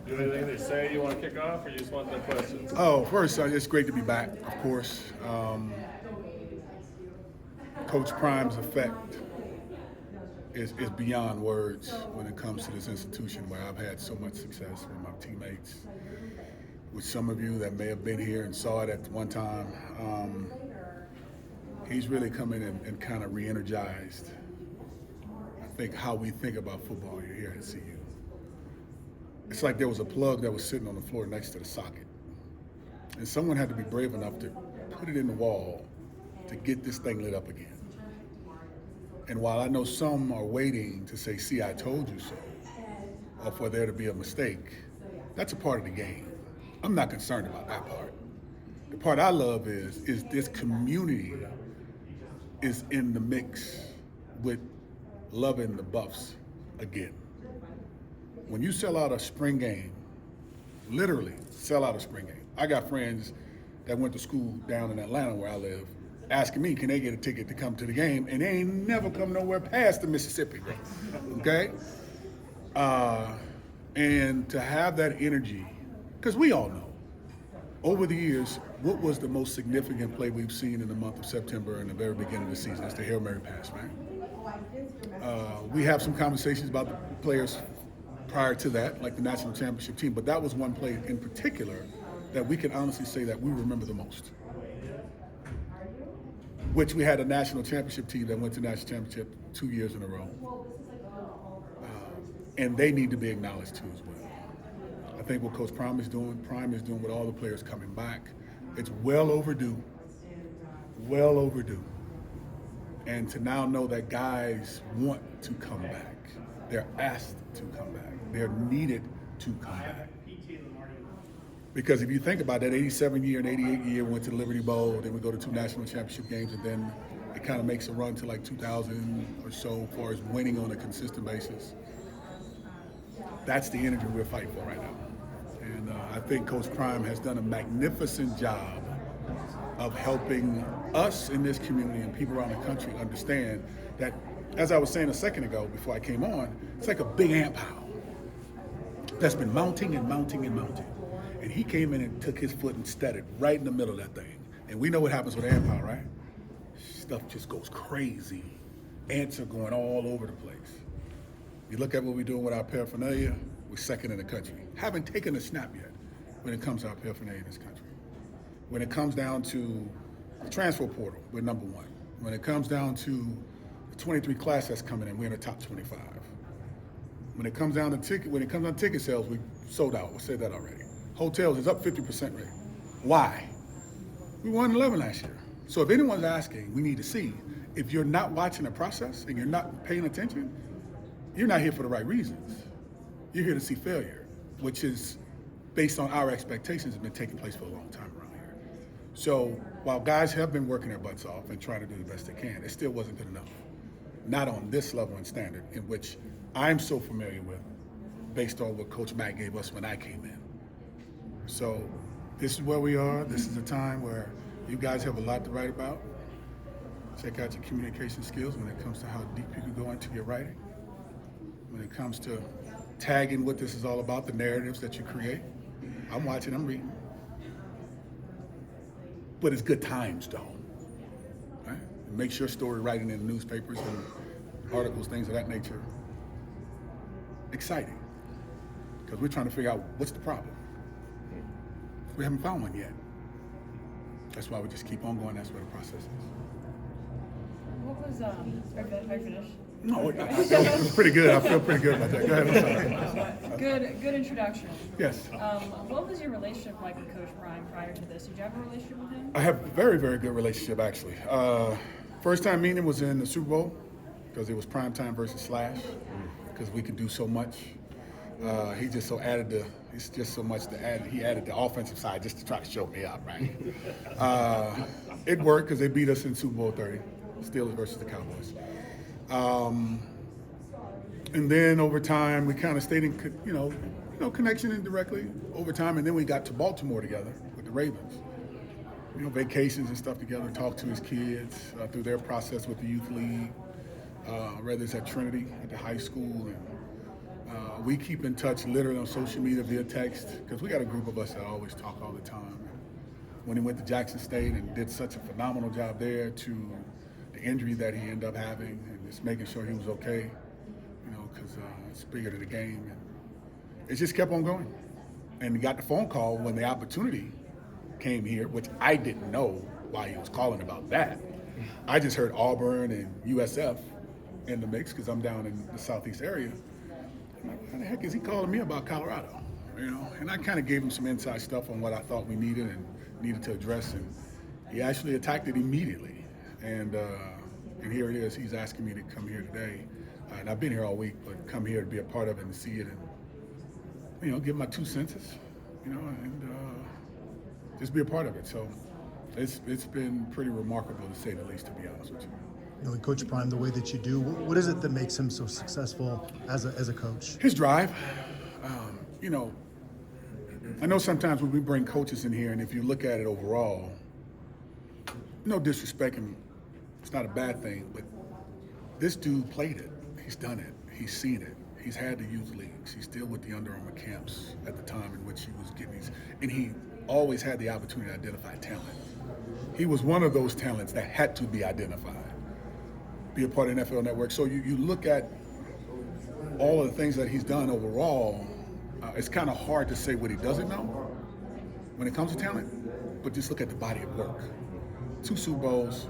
Do anything they say you want to kick off, or you just want the questions? Oh, first, it's great to be back, of course. Coach Prime's effect is beyond words when it comes to this institution where I've had so much success with my teammates, with some of you that may have been here and saw it at one time. He's really come in and kind of re-energized, I think, how we think about football here at CU. It's like there was a plug that was sitting on the floor next to the socket. And someone had to be brave enough to put it in the wall to get this thing lit up again. And while I know some are waiting to say, see, I told you so, or for there to be a mistake, that's a part of the game. I'm not concerned about that part. The part I love is this community is in the mix with loving the Buffs again. When you sell out a spring game, literally sell out a spring game. I got friends that went to school down in Atlanta where I live, asking me, can they get a ticket to come to the game? And they ain't never come nowhere past the Mississippi, okay? And to have that energy, because we all know, over the years, what was the most significant play we've seen in the month of September and the very beginning of the season? It's the Hail Mary pass, right? We have some conversations about the players prior to that, like the national championship team, but that was one play in particular that we can honestly say that we remember the most. Which we had a national championship team that went to national championship 2 years in a row. And they need to be acknowledged too as well. I think what Coach Prime is doing with all the players coming back, it's well overdue. Well overdue. And to now know that guys want to come back. They're asked to come back. They're needed to come back. Because if you think about that 87 year and 88 year, we went to the Liberty Bowl, then we go to 2 national championship games, and then it kind of makes a run to like 2000 or so as far as winning on a consistent basis. That's the energy we're fighting for right now. And I think Coach Prime has done a magnificent job of helping us in this community and people around the country understand that, as I was saying a second ago before I came on, it's like a big ant pile that's been mounting and mounting and mounting. And he came in and took his foot and steadied right in the middle of that thing. And we know what happens with ant pile, right? Stuff just goes crazy. Ants are going all over the place. You look at what we're doing with our paraphernalia, we're second in the country. Haven't taken a snap yet when it comes to our paraphernalia in this country. When it comes down to the transfer portal, we're number 1. When it comes down to the 23 class that's coming in, we're in the top 25. When it comes down to ticket sales, we sold out. We said that already. Hotels is up 50% rate. Why? We won 11 last year. So if anyone's asking, we need to see. If you're not watching the process and you're not paying attention, you're not here for the right reasons. You're here to see failure, which is based on our expectations, has been taking place for a long time around here. So while guys have been working their butts off and trying to do the best they can, it still wasn't good enough. Not on this level and standard in which I'm so familiar with based on what Coach Matt gave us when I came in. So this is where we are. This is a time where you guys have a lot to write about. Check out your communication skills when it comes to how deep you can go into your writing. When it comes to tagging what this is all about, the narratives that you create. I'm watching, I'm reading. But it's good times though. Right? It makes your story writing in the newspapers and articles, things of that nature, exciting. Because we're trying to figure out what's the problem. We haven't found one yet. That's why we just keep on going. That's where the process is. What was, are you finished? No, I feel pretty good. I feel pretty good about that. Go ahead, I'm sorry. Good introduction. Yes. What was your relationship like with Coach Prime prior to this? Did you have a relationship with him? I have a very, very good relationship, actually. First time meeting him was in the Super Bowl, because it was prime time versus Slash, because we could do so much. He's just so much to add. He added the offensive side just to try to show me up, right? It worked because they beat us in Super Bowl 30, Steelers versus the Cowboys. And then over time, we kind of stayed in, connection indirectly over time. And then we got to Baltimore together with the Ravens. Vacations and stuff together, talk to his kids through their process with the youth league, whether it's at Trinity, at the high school, and We keep in touch literally on social media via text because we got a group of us that always talk all the time. When he went to Jackson State and did such a phenomenal job there, to the injury that he ended up having and just making sure he was okay, because it's bigger than the game. And it just kept on going. And he got the phone call when the opportunity came here, which I didn't know why he was calling about that. I just heard Auburn and USF in the mix because I'm down in the southeast area. I'm like, what the heck is he calling me about Colorado? And I kind of gave him some inside stuff on what I thought we needed and needed to address, and he actually attacked it immediately. And here it is. He's asking me to come here today, and I've been here all week, but come here to be a part of it and see it, and give my 2 cents, and just be a part of it. So it's been pretty remarkable to say the least, to be honest with you. And Coach Prime, the way that you do, what is it that makes him so successful as a coach? His drive. I know sometimes when we bring coaches in here, and if you look at it overall, no disrespect, and it's not a bad thing, but this dude played it. He's done it. He's seen it. He's had the youth leagues. He's still with the Under Armour camps at the time in which he was getting these, and he always had the opportunity to identify talent. He was one of those talents that had to be identified, be a part of the NFL Network. So you look at all of the things that he's done overall, it's kind of hard to say what he doesn't know when it comes to talent, but just look at the body of work. 2 Super Bowls,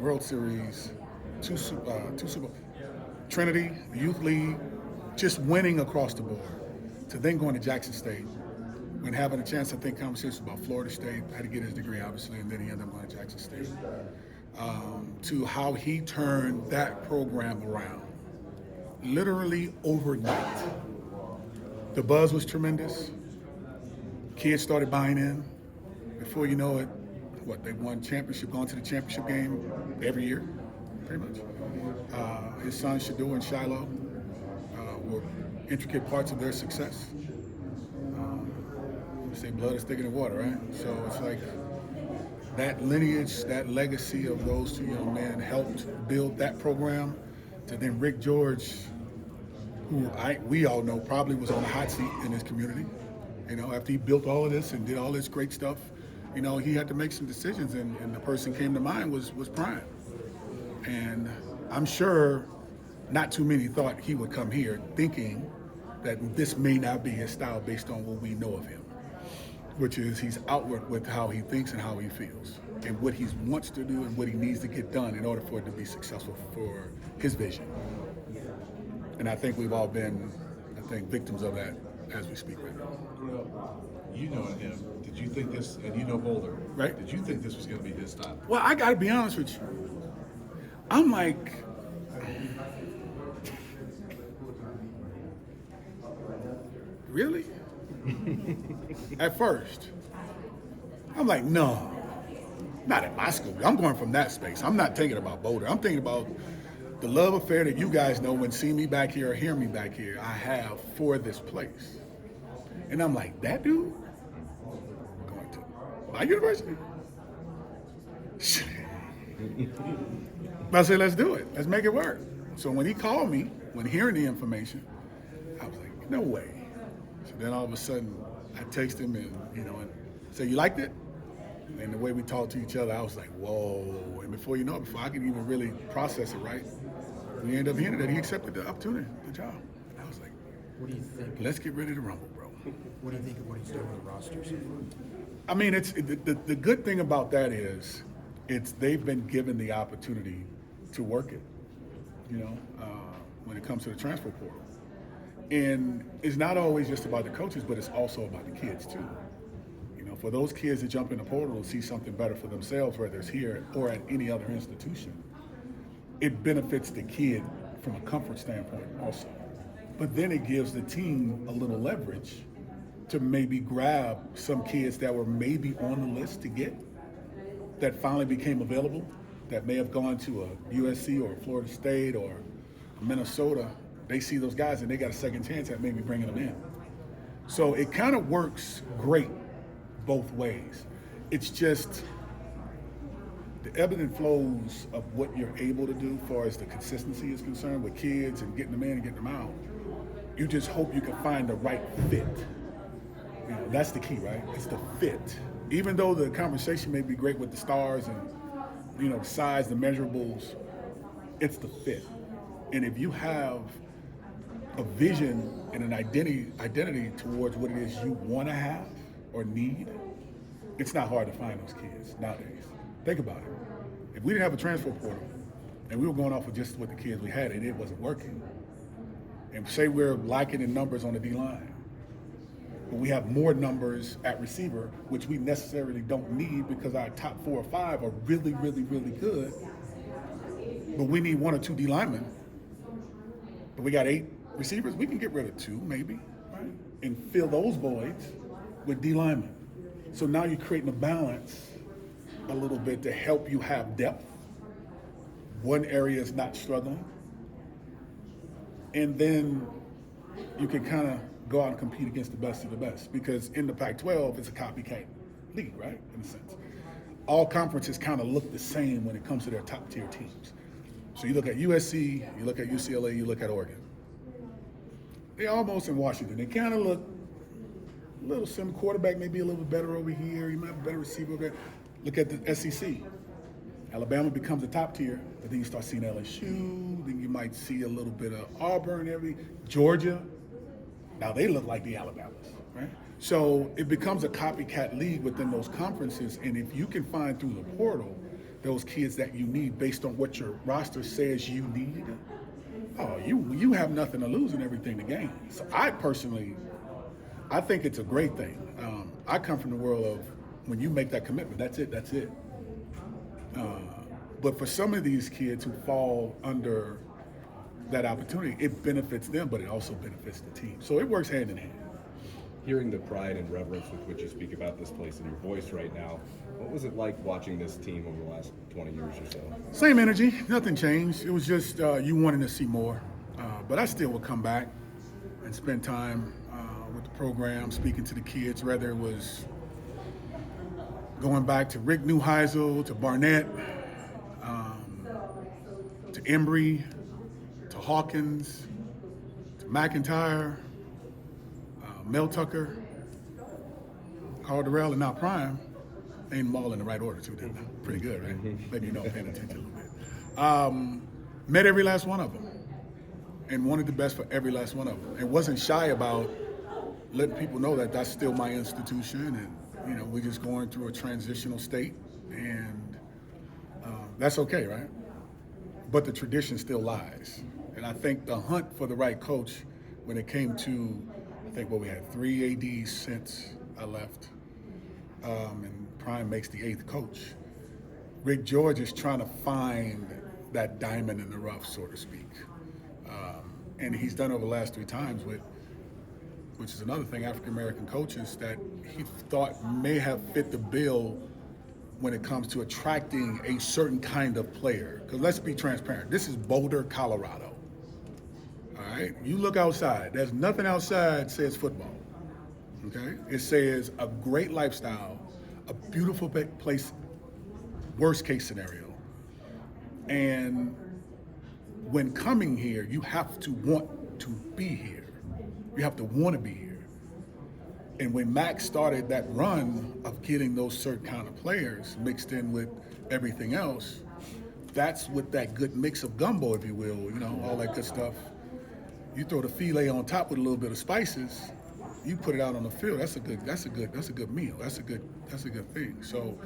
World Series, two Super Bowls, Trinity, the Youth League, just winning across the board, to then going to Jackson State and having a chance to think conversations about Florida State, had to get his degree, obviously, and then he ended up going to Jackson State, to how he turned that program around, literally overnight. The buzz was tremendous. Kids started buying in. Before you know it, they won championship, going to the championship game every year, pretty much. His sons, Shador and Shiloh, were intricate parts of their success. They say blood is thicker than water, right? So it's like that lineage, that legacy of those 2 young men helped build that program. To then Rick George, who we all know probably was on the hot seat in his community. After he built all of this and did all this great stuff, he had to make some decisions, and the person came to mind was Prime. And I'm sure not too many thought he would come here thinking that this may not be his style based on what we know of him, which is he's outward with how he thinks and how he feels and what he wants to do and what he needs to get done in order for it to be successful for his vision. And I think we've all been, victims of that as we speak right now. Well, you know him. Did you think this, and you know Boulder, right? Did you think this was going to be his style? Well, I got to be honest with you. I'm like, really? At first. I'm like, no, not at my school. I'm going from that space. I'm not thinking about Boulder. I'm thinking about the love affair that you guys know when see me back here or hear me back here, I have for this place. And I'm like, that dude going to my university? I said, let's do it. Let's make it work. So when he called me, when hearing the information, I was like, no way. So then all of a sudden, I text him and say, you liked it? And the way we talked to each other, I was like, whoa. And before you know it, before I could even really process it right, we ended up hearing that he accepted the opportunity, the job. And I was like, what do you think? Let's get ready to rumble, bro. What do you think of what he's doing with the roster so far? I mean, the good thing about that is they've been given the opportunity to work it, when it comes to the transfer portal. And it's not always just about the coaches, but it's also about the kids too. For those kids that jump in the portal and see something better for themselves, whether it's here or at any other institution, it benefits the kid from a comfort standpoint also. But then it gives the team a little leverage to maybe grab some kids that were maybe on the list to get, that finally became available, that may have gone to a USC or a Florida State or Minnesota. They see those guys and they got a second chance at maybe bringing them in. So it kind of works great both ways. It's just the ebb and flows of what you're able to do as far as the consistency is concerned with kids and getting them in and getting them out. You just hope you can find the right fit. You know, that's the key, right? It's the fit. Even though the conversation may be great with the stars and, you know, the size, the measurables, it's the fit. And if you have a vision and an identity towards what it is you want to have or need, it's not hard to find those kids nowadays. Think about it. If we didn't have a transfer portal and we were going off of just what the kids we had and it wasn't working, and say we're lacking in numbers on the D-line, but we have more numbers at receiver, which we necessarily don't need because our top 4 or 5 are really, really, really good, but we need 1 or 2 D linemen, but we got 8 receivers, we can get rid of 2 maybe, right? And fill those voids with D linemen. So now you're creating a balance a little bit to help you have depth. One area is not struggling. And then you can kind of go out and compete against the best of the best, because in the Pac-12, it's a copycat league, right, in a sense. All conferences kind of look the same when it comes to their top-tier teams. So you look at USC, you look at UCLA, you look at Oregon. They're almost in Washington. They kind of look a little similar. Quarterback may be a little bit better over here. You might have a better receiver over there. Look at the SEC. Alabama becomes a top tier, but then you start seeing LSU, then you might see a little bit of Auburn, Georgia. Now they look like the Alabamas, right? So it becomes a copycat league within those conferences, and if you can find through the portal those kids that you need based on what your roster says you need, you have nothing to lose and everything to gain. So I think it's a great thing. I come from the world of when you make that commitment, that's it. But for some of these kids who fall under that opportunity, it benefits them, but it also benefits the team. So it works hand in hand. Hearing the pride and reverence with which you speak about this place in your voice right now, what was it like watching this team over the last 20 years or so? Same energy, nothing changed. It was just you wanting to see more. But I still would come back and spend time with the program, speaking to the kids, whether it was going back to Rick Neuheisel, to Barnett, to Embry, to Hawkins, to McIntyre, Mel Tucker, Carl Durrell, and now Prime. Ain't them all in the right order too, didn't they? Pretty good, right? Maybe you know, paying attention a little bit. Met every last one of them and wanted the best for every last one of them. And wasn't shy about letting people know that that's still my institution, and you know, we're just going through a transitional state, and that's okay, right? But the tradition still lies. And I think the hunt for the right coach, when it came to, I think we had 3 ADs since I left, and Prime makes the 8th coach. Rick George is trying to find that diamond in the rough, so to speak. And he's done over the last 3 times with, which is another thing, African-American coaches that he thought may have fit the bill when it comes to attracting a certain kind of player. Because let's be transparent, this is Boulder, Colorado. All right, you look outside, there's nothing outside that says football, okay? It says a great lifestyle, a beautiful place, worst case scenario. And when coming here, you have to want to be here. You have to want to be here. And when Max started that run of getting those certain kind of players mixed in with everything else, that's what that good mix of gumbo, if you will, you know, all that good stuff. You throw the filet on top with a little bit of spices, you put it out on the field. That's a good meal. That's a good thing. So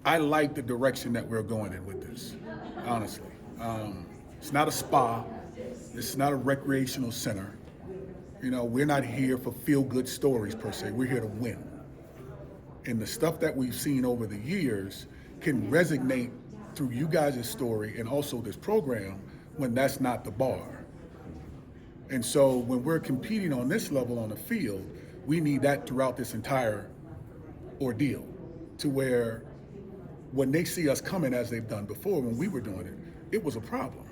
I like the direction that we're going in with this, honestly. It's not a spa. It's not a recreational center. You know, we're not here for feel-good stories per se. We're here to win. And the stuff that we've seen over the years can resonate through you guys' story and also this program when that's not the bar. And so when we're competing on this level on the field, we need that throughout this entire ordeal, to where when they see us coming as they've done before, when we were doing it, it was a problem.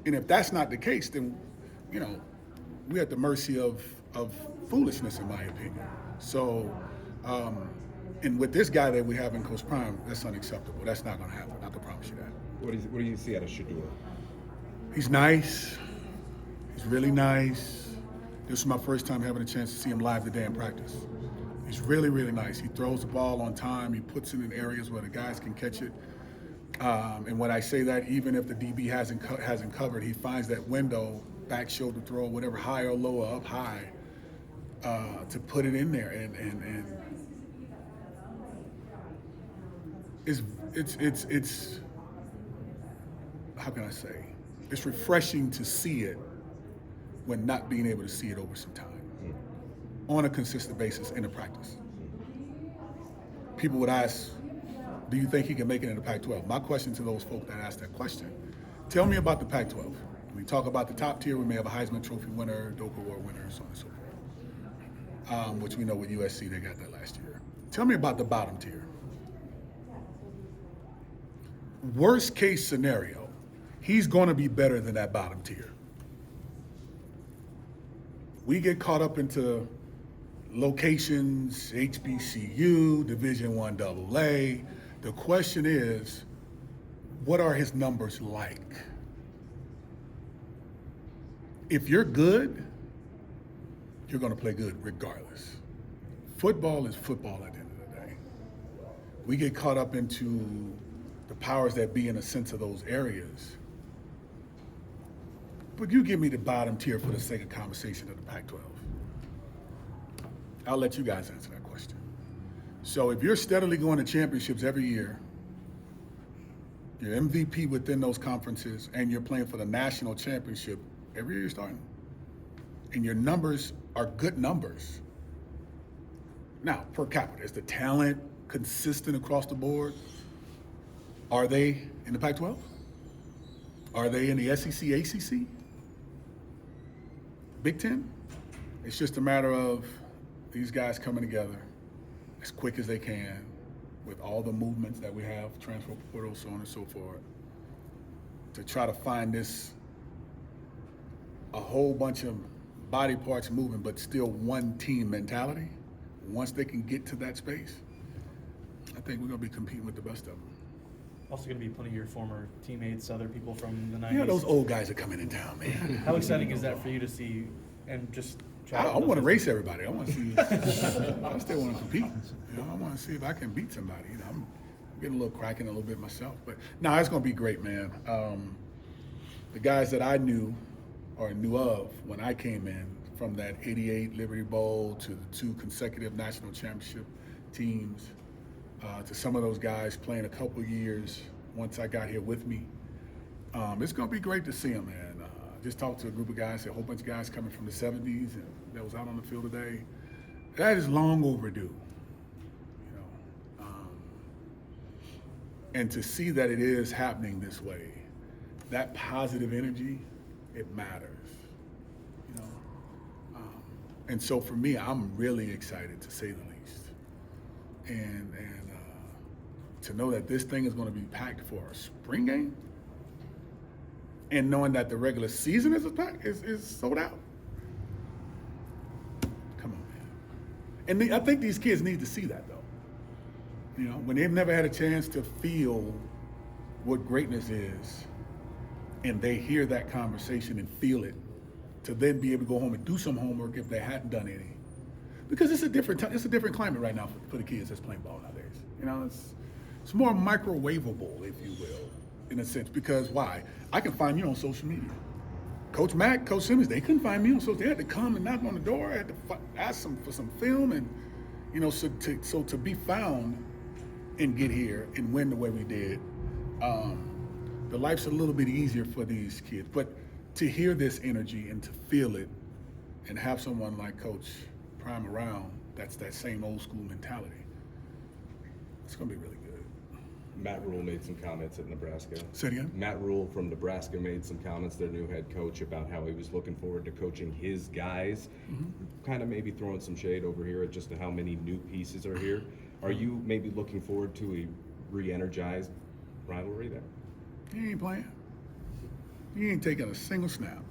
And if that's not the case, then, you know, we're at the mercy of foolishness, in my opinion. So, and with this guy that we have in Coach Prime, that's unacceptable. That's not going to happen. I can promise you that. What do you see out of Shador? He's nice. He's really nice. This was my first time having a chance to see him live today in practice. He's really, really nice. He throws the ball on time. He puts it in areas where the guys can catch it. And when I say that, even if the DB hasn't covered, he finds that window, back shoulder throw, whatever, high or low or up high, to put it in there. And it's how can I say? It's refreshing to see it when not being able to see it over some time on a consistent basis in a practice. People would ask, do you think he can make it in the Pac-12? My question to those folk that ask that question, tell me about the Pac-12. We talk about the top tier, we may have a Heisman Trophy winner, Doak Award winner, so on and so forth, which we know with USC, they got that last year. Tell me about the bottom tier. Worst case scenario, he's gonna be better than that bottom tier. We get caught up into locations, HBCU, Division I AA. The question is, what are his numbers like? If you're good, you're gonna play good regardless. Football is football at the end of the day. We get caught up into the powers that be in a sense of those areas. But you give me the bottom tier for the sake of conversation of the Pac-12. I'll let you guys answer that question. So if you're steadily going to championships every year, you're MVP within those conferences, and you're playing for the national championship every year you're starting, and your numbers are good numbers. Now, per capita, is the talent consistent across the board? Are they in the Pac-12? Are they in the SEC, ACC? Big Ten? It's just a matter of these guys coming together as quick as they can with all the movements that we have, transfer portal, so on and so forth, to try to find this, a whole bunch of body parts moving, but still one team mentality. Once they can get to that space, I think we're gonna be competing with the best of them. Also going to be plenty of your former teammates, other people from the 90s. Yeah, those old guys are coming in town, man. How exciting is that for you to see and just try I want to race everybody. I want to see. I still want to compete. I want to see if I can beat somebody. I'm getting a little cracking a little bit myself, but no, it's going to be great, man. The guys that I knew or knew of when I came in, from that '88 Liberty Bowl to the 2 consecutive national championship teams, to some of those guys playing a couple years once I got here with me. It's going to be great to see them, man. Just talked to a group of guys, a whole bunch of guys coming from the 70s and that was out on the field today. That is long overdue, and to see that it is happening this way, that positive energy, it matters, and so for me, I'm really excited, to say the least, and to know that this thing is going to be packed for a spring game, and knowing that the regular season is sold out. Come on, man. And I think these kids need to see that, though. When they've never had a chance to feel what greatness is, and they hear that conversation and feel it, to then be able to go home and do some homework if they hadn't done any. Because it's a different it's a different climate right now for the kids that's playing ball nowadays. It's more microwavable, if you will, in a sense. Because why? I can find you on social media. Coach Mack, Coach Simmons, they couldn't find me on social. They had to come and knock on the door. I had to ask them for some film, and so to be found and get here and win the way we did, the life's a little bit easier for these kids. But to hear this energy and to feel it, and have someone like Coach Prime around, that's that same old school mentality. It's gonna be really good. Matt Rule made some comments at Nebraska. Say it again? Matt Rule from Nebraska made some comments, their new head coach, about how he was looking forward to coaching his guys. Kind of maybe throwing some shade over here at just how many new pieces are here. Are you maybe looking forward to a re-energized rivalry there? He ain't playing. He ain't taking a single snap.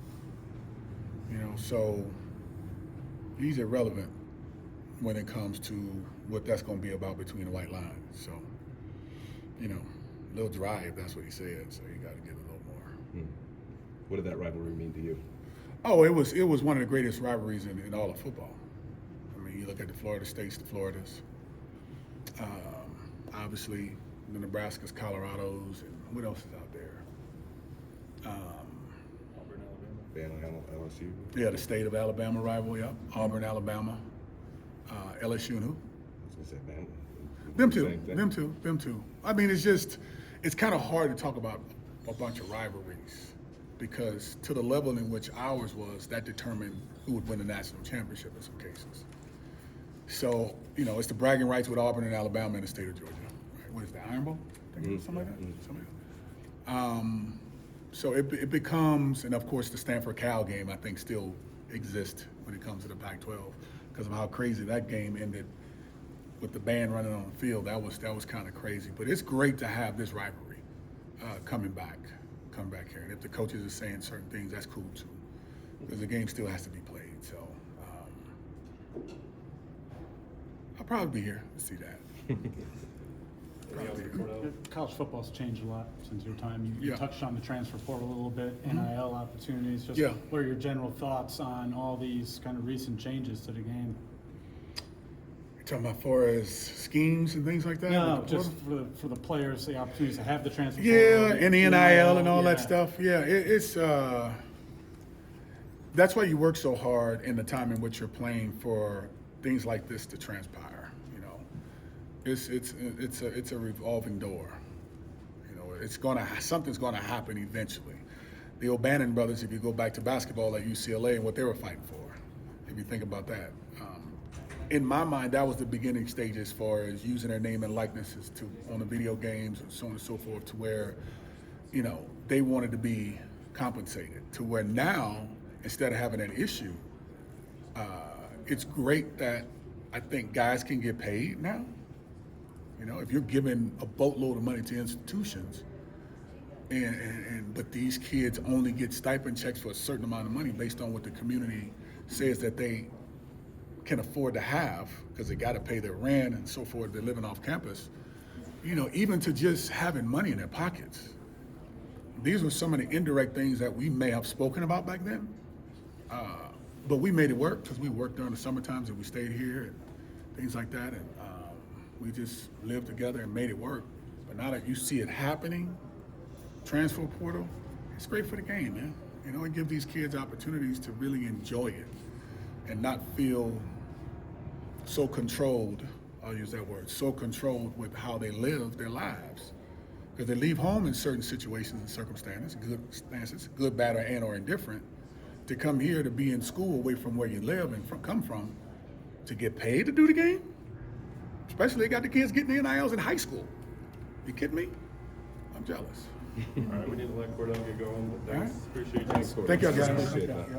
So he's irrelevant when it comes to what that's going to be about between the white lines. So, a little dry, if that's what he said. So you got to get a little more. What did that rivalry mean to you? Oh, it was one of the greatest rivalries in all of football. I mean, you look at the Florida States, the Floridas, obviously the Nebraskas, Colorados, and what else is out there? Auburn, Alabama. Bama, LSU. Yeah, the state of Alabama rival, yeah. Auburn, Alabama, LSU, and who? I was gonna say Bama. Them Same thing. them two. I mean, it's kind of hard to talk about a bunch of rivalries because to the level in which ours was, that determined who would win the national championship in some cases. So, it's the bragging rights with Auburn and Alabama in the state of Georgia. Right? What is that, Iron Bowl? I think it was something like that. Something like that. So it becomes, and of course the Stanford-Cal game I think still exists when it comes to the Pac-12 because of how crazy that game ended with the band running on the field. That was kind of crazy. But it's great to have this rivalry coming back here. And if the coaches are saying certain things, that's cool too, because the game still has to be played. So I'll probably be here to see that. Anything else for Kordell? College football's changed a lot since your time. You Yeah. touched on the transfer portal a little bit, NIL opportunities. Just Yeah. what are your general thoughts on all these kind of recent changes to the game? You're talking about far as schemes and things like that? No, Like the just portal? for the players, the opportunities to have the transfer Yeah, portal. and the NIL and all that yeah. stuff. Yeah, it's that's why you work so hard in the time in which you're playing for things like this to transpire. It's a revolving door. Something's gonna happen eventually. The O'Bannon brothers, if you go back to basketball at UCLA and what they were fighting for, if you think about that. In my mind, that was the beginning stage as far as using their name and likenesses on the video games and so on and so forth, to where, they wanted to be compensated. To where now, instead of having an issue, it's great that I think guys can get paid now. If you're giving a boatload of money to institutions, but these kids only get stipend checks for a certain amount of money based on what the community says that they can afford to have, because they got to pay their rent and so forth. They're living off campus. Even to just having money in their pockets. These were some of the indirect things that we may have spoken about back then, but we made it work because we worked during the summer times and we stayed here and things like that, and we just lived together and made it work. But now that you see it happening, transfer portal, it's great for the game, man. It gives these kids opportunities to really enjoy it and not feel so controlled, I'll use that word, so controlled with how they live their lives. Because they leave home in certain situations and circumstances, good, bad, or indifferent, to come here to be in school away from where you live and come from, to get paid to do the game. Especially they got the kids getting the NILs in high school. You kidding me? I'm jealous. All right, we need to let Kordell get going, but thanks. All right. Appreciate you. Thank y'all guys. Appreciate that.